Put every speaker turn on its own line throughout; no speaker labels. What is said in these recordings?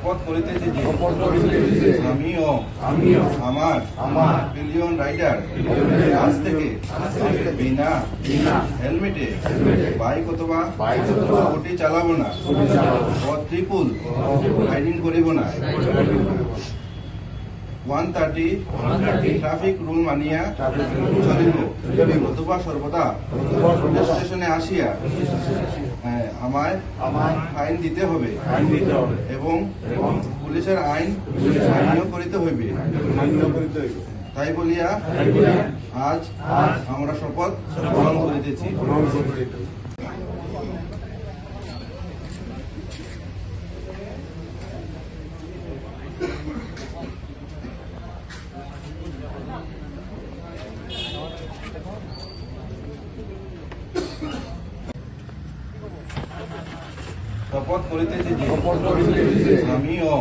শপথ করিতেছি যে আমিও আমার পিলিয়ন রাইডার আজ থেকে বিনা হেলমেটে বাইক অথবা স্কুটি চালাবো না, ট্রিপল রাইডিং করিব না। 130 ট্রাফিক রুল মানিয়া চলিব অথবা সর্বদা স্টেশনে আসিয়া আমায় ফাইন দিতে হবে এবং পুলিশের আইন মান্য করিতে হইবে। তাই বলিয়া আজ আমরা শপথ গ্রহণ করিতেছি। শপথ করিতেছি যে আমিও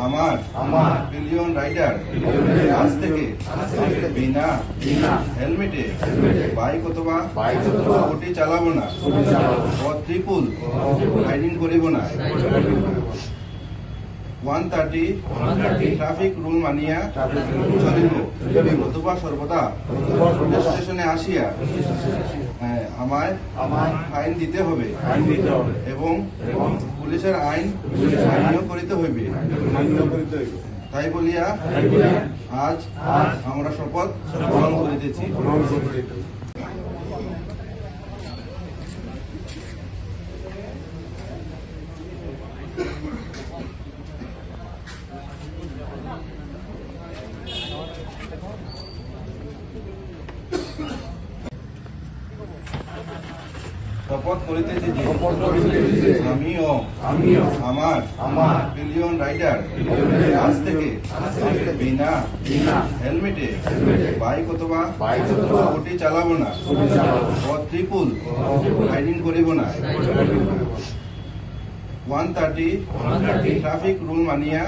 আমার পিলিয়ন রাইডার আজ থেকে বিনা হেলমেটে বাইক অথবা স্কুটি চালাবো না, ট্রিপল রাইডিং করিব না। 130 ট্রাফিক রুল মানিয়া চলিব অথবা সর্বদা স্টেশনে আসিয়া আমায় ফাইন দিতে হবে এবং পুলিশের আইন মান্য করিতে হইবে। তাই বলিয়া আজ আমরা শপথ গ্রহণ করিতেছি। শপথ করিতেছি যে আমিও আমার পিলিয়ন রাইডার আজ থেকে বিনা হেলমেটে বাইক অথবা স্কুটি চালাবো না, ট্রিপল রাইডিং করিব না। 130 ট্রাফিক রুল মানিয়া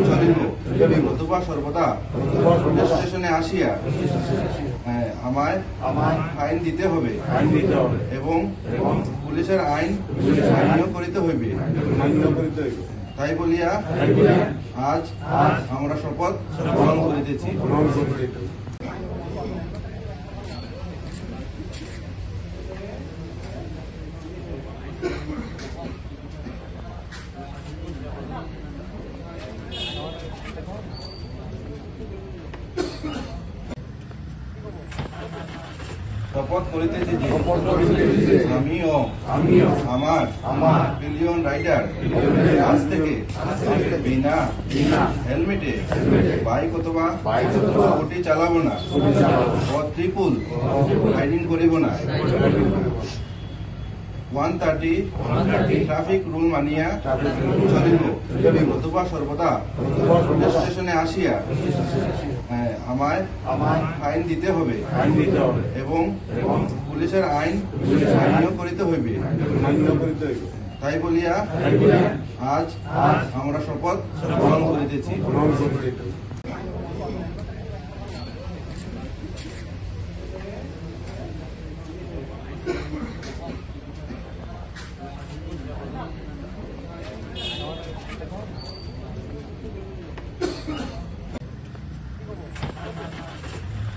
চলিব অথবা সর্বদা স্টেশনে আসিয়া আমায় ফাইন দিতে হবে এবং পুলিশের আইন মান্য করিতে হইবে। তাই বলিয়া আজ আমরা শপথ গ্রহণ করিতেছি। শপথ করিতেছি যে আমিও আমার পিলিয়ন রাইডার আজ থেকে বিনা হেলমেটে বাইক অথবা স্কুটি চালাবো না, ট্রিপল রাইডিং করিব না। 130 ট্রাফিক রুল মানিয়া চলিব অথবা সর্বদা স্টেশনে আসিয়া আমায় ফাইন দিতে হবে এবং পুলিশের আইন মান্য করিতে হইবে। তাই বলিয়া আজ আমরা শপথ গ্রহণ করিতেছি।